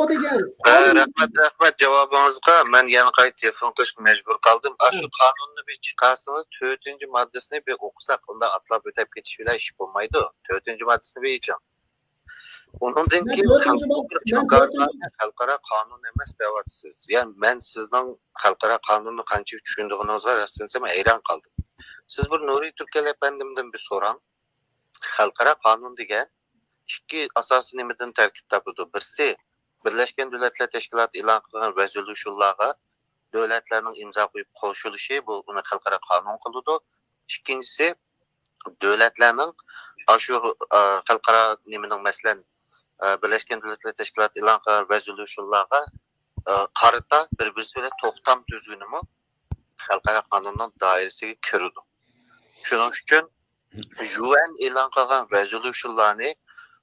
degan rahmat javobingizga men yana qayta telefon qilishga majbur qoldim. Shu qonunni bir chiqarsangiz 4-moddasini bir o'qisak, unda atlab o'tib ketish bilan ish bo'lmaydi. 4-moddasini bir yeching. Undan keyin xalqaro qonun emas deyapsiz. Ya'ni men sizning xalqaro qonunni qancha tushundiğinizga rostdan hayron qoldim. Siz bir Nuriy Turkiya efendimdan bir so'rang. Xalqaro qonun degan ikki asosiy nimadan tarkib topadi. Birisi Birleşken Milletler Teşkilatı e'lon qilgan resolutionlarga davlatlarning imzo qo'yib qo'shilishi bu uni xalqaro qonun qiladi. Ikkinchisi davlatlarning shu xalqaro nimaning masalan Birleşken Milletler Teşkilatı e'lon qilgan resolutionlarga qarata bir-birisi bilan to'xtam tuzgunimi xalqaro qonunning doirasiga kiradi. Shuning uchun UN e'lon qilgan resolutionlarni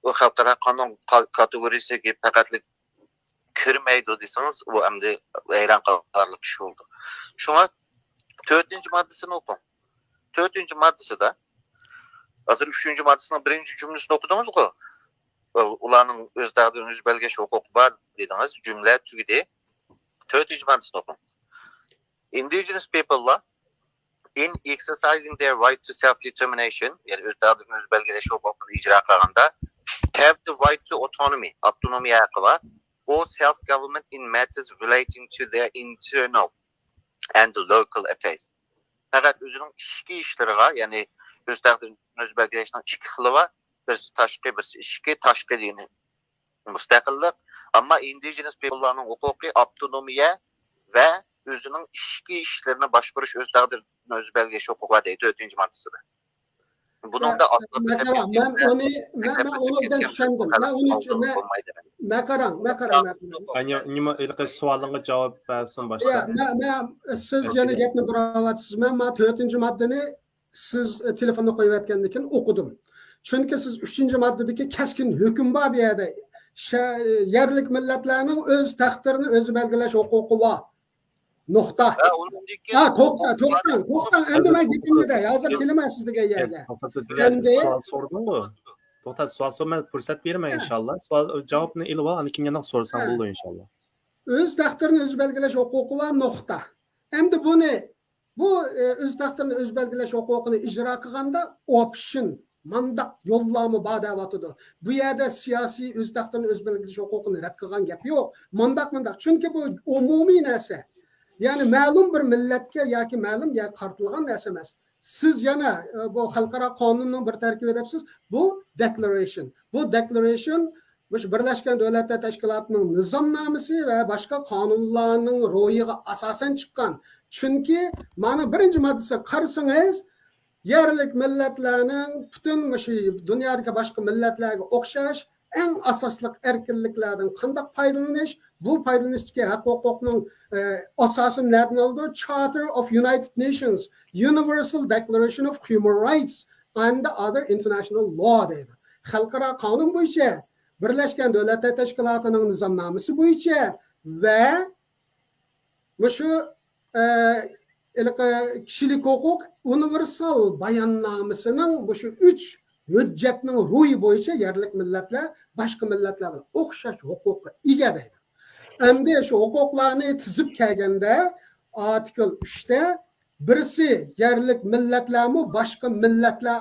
o xalqaro qonun kategoriyasiga faqatlik kirmaydi desangiz, bu endi hayron qolarlik ish bo'ldi. Shunga 4-moddasini o'qing. 4-moddasida hozir 3-moddasining 1-jumlasini o'qidingizku. Ularning o'z taqdirini o'z belgilash huquqi bor dedingiz, jumla tugidi. 4-moddasini o'qing. Indigenous people in exercising their right to self-determination, yani o'z taqdirini o'z belgilash huquqini ijro qilganda have the right to autonomy, avtonomiya haqqi va or self-government in matters relating to their internal and local affairs. Faqat o'zining ichki ishlariga, ya'ni o'z taqdirini o'z belgilashning ikki xili va bir ichki tashqi dini mustaqillik, ammo indigenous people'larning huquqiy avtonomiya va o'zining ichki ishlarini boshqarish o'z taqdirini o'z belgilash huquqi va deydi 4-moddasida. Bunun da ben onu düşündüm. Ne karan. Nima ilk sualına cevap versin başta. Siz yana gapni birovatsiz. Men 4-moddani siz telefonda qo'yib aytgandan o'qidim. Chunki siz 3-moddadagi keskin hukm bor bu yerda. Yerlik millatlarning o'z taqdirini o'zi belgilash huquqi bor. Nokta. To'xtang. Endi men gapimni de hozir kelaman sizga yerga. Sual sordun mu? To'xtat, sual sormay fursat berma inshaalloh. Sual javobni ilib ol, ana kim yana so'rasang bo'ldi inshaalloh. O'z taqdirini o'zi belgilash huquqi va nokta. Endi bu o'z taqdirini o'zi belgilash huquqini ijro qilganda option mandaq yo'llanma bor deyapti. Bu yerda siyosiy o'z taqdirini o'zi belgilash huquqini rad qilgan gap yo'q. Mandaq. Chunki bu umumiy narsa. Yani ma'lum bir millatga yoki ma'lum ya qartilgan narsa emas. Siz yana bu xalqaro qonunning bir tarkibi debsiz. Bu declaration. Bu declaration Birleşken Davlatlar Tashkilotining nizomnomasi va boshqa qonunlarning ro'yiga asosan chiqqan. Chunki mana 1-moddasi qarasangiz, yerlik millatlarning butun dunyodagi boshqa millatlarga o'xshash eng asosli erkinliklardan qanday foydalanish, bu foydalanishga huquqning asosi nereden oldu? Charter of United Nations, Universal Declaration of Human Rights and other international law deydi. Xalqaro qonun bo'yicha Birleşken Davlatlar Tashkilotining nizomnomasi bo'yicha va shu kishilik huquq universal bayonnomasining bu shu 3 hujjatning ro'yi bo'yicha yerlik millatlar boshqa millatlar bilan o'xshash huquqqa ega deydi. Endi shu huquqlarni tizib kelganda artikel 3'te birisi yerlik millatlarmi boshqa millatlar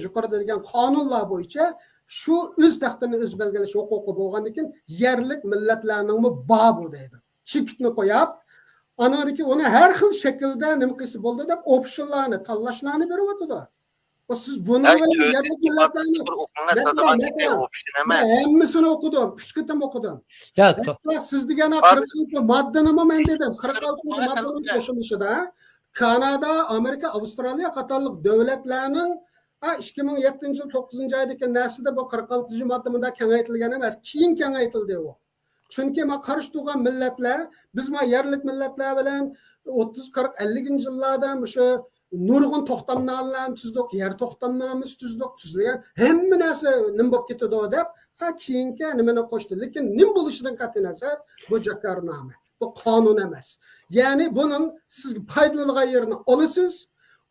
yuqorida degan qonunlar bo'yicha shu o'z taqdirini o'z belgilash huquqi bo'lgandan keyin yerlik millatlarning bor bu deydi. Chekitni qo'yib, anadagi uni har xil shaklda nima qilsa bo'ldi deb optionlarni tanlashlarni beryapti. Siz bunu yerlik millatlarni hammasini o'qidim, 3 qatam o'qidim. Siz degani 46 moddani men dedim, 46 moddaning qo'shilishida Kanada, Amerika, Avstraliya qatorliq davlatlarning 2007-yil 9-oydagi narsida bu 46 moddamida kengaytirilgan emas, keyin kengaytildi u. Chunki men qarshi turgan millatlar, biz yerlik millatlar bilan 30, 40, 50-yillardan o'sha nurg'un to'xtamlarni tuzdik, yer to'xtamlarimiz tuzlagan hamma narsa nim bo'lib ketadi deb keyinga nimani qo'shdi. Lekin nim bo'lishidan qat'iy nazar bu jakarnoma, bu qonun emas. Ya'ni buning sizga foydalanigan yerini olasiz,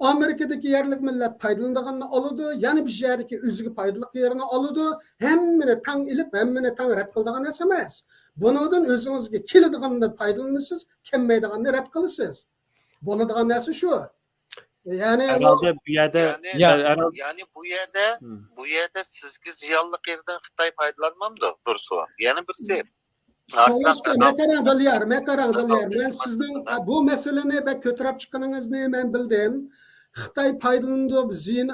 Amerikadaki yerlik millet paydalandıqanını alıdı, yani bir yerdeki özgü paydalık yerini alıdı, hemmini tan ilip, hemmini tan ret kıldığan esemez. Bunun özünüzge kiladiğanını paydalanırsınız, kemmeydiğanını ret kılısınız. Bo'ladigan narsa shu. Yani Herhalde bir yerde yani bu yerde sizgi ziyonliq yerdan Xitoy foydalanmamdi bir savol. Yana birisi Men sizning bu masalani ben ko'tarib chiqqaningizni men bildim. Xitoy foydalandi, ziyon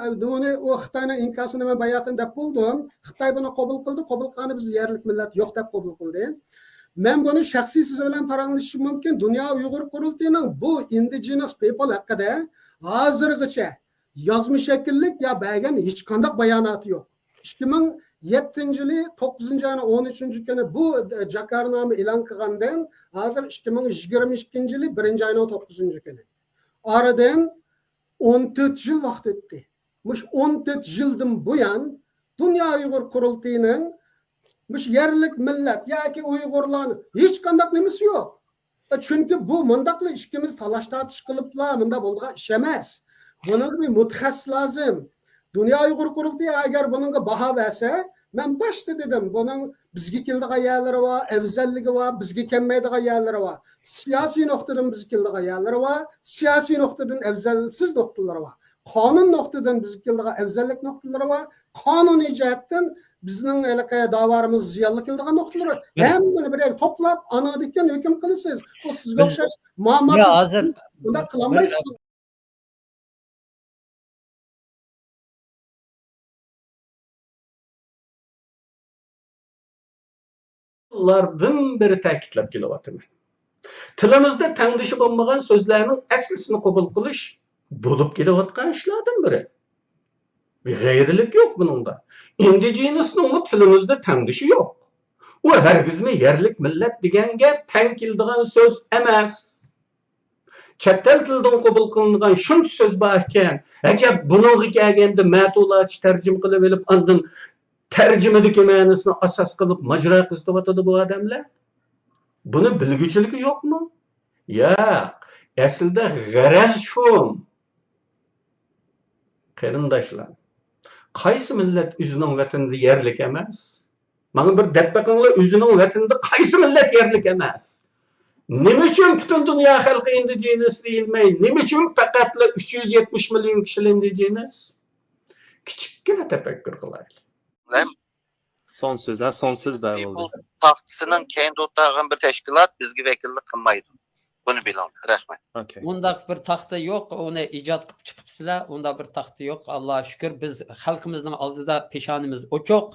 o Xitoyning inkasini men bayaqin deb bo'ldim. Xitoy buni qabul qildi, qabul qilgani biz yerlik millat yo'q deb qabul qildi. Men buni shaxsiy siz bilan paranglashishim mumkin. Dunyo Uyg'ur qurultiyining bu indigenous people haqida hozirgacha yozma shakllik ya bergan hech qanday bayonoti yo'q. 2007-yili 9-oyning 13-kuni bu Jakarnoma e'lon qilgandan hozir 2022-yili 1-oyning 9-kuni. Oradan 14 yil vaqt o'tdi. Mush 14 yildan buyon Dunyo Uyg'ur qurultiyining mush yerlik millat yoki Uyg'urlarni hech qanday nimasi yo'q. Chunki bu mundaqli ishimiz talash tortish qiliblar, bunda bo'lgan ish emas. Bunga bir mutaxassis lazım. Dunyo Uyg'ur qurultiyi agar bunga baho bersa, men boshda dedim, buning bizga keldigan yerlari bor, afzalligi bor, bizga kelmaydigan yerlari bor. Siyosiy nuqtadan bizga keldigan yerlari bor, siyosiy nuqtadan afzalsiz nuqtalari bor. Qonun nuqtadan bizga keldigan afzallik nuqtalari bor. Qonuniy jihatdan bizning davarimiz ziyonli keldigan nuqtalari. Hammani bir yerga to'plab, anadikan hukm qilasiz. Bu sizga o'xshash muammo. Hozir bunda qilolmaysiz. Lardan beri ta'kidlab kelyapman. Tilimizda tangdishi bo'lmagan so'zlarning aslisini qabul qilish bo'lib kelayotgan ishlardan biri. Bir g'ayrilik yo'q buningda. Indigenusning tilimizda tangdishi yo'q. U hargizmi yerlik millat degan gap tang keladigan so'z emas. Chet el tilidan qabul qilingan shuncha so'z bor ekan, ajab buningga kelganda ma'tulot tarjima qilib olib, ondan tercümedeki ma'nosini asos qilib majra qizyapti bu odamlar. Buni bilguchiligi yo'qmi? Yo'q. Aslida g'araz shu. Qarindoshlar, qaysi millat o'zining vatanida yerlik emas? Mana bir deb baqinglar, o'zining vatanida qaysi millat yerlik emas? Nima uchun butun dunyo xalqi indigenous deyilmay? Nima uchun faqat 370 million kishi indigenous? Kichikkina tafakkur qilaylik. son söz bär oldu. Taxtısının kendi o'tag'an bir tashkilot bizga vakillik qilmaydi. Buni biling. Rahmat. Okay. undaq bir taxta yo'q, uni ijod qilib chiqibsizlar. Unda bir taxta yo'q. Allohga shukr, biz xalqimizning oldida peshonamiz ochiq.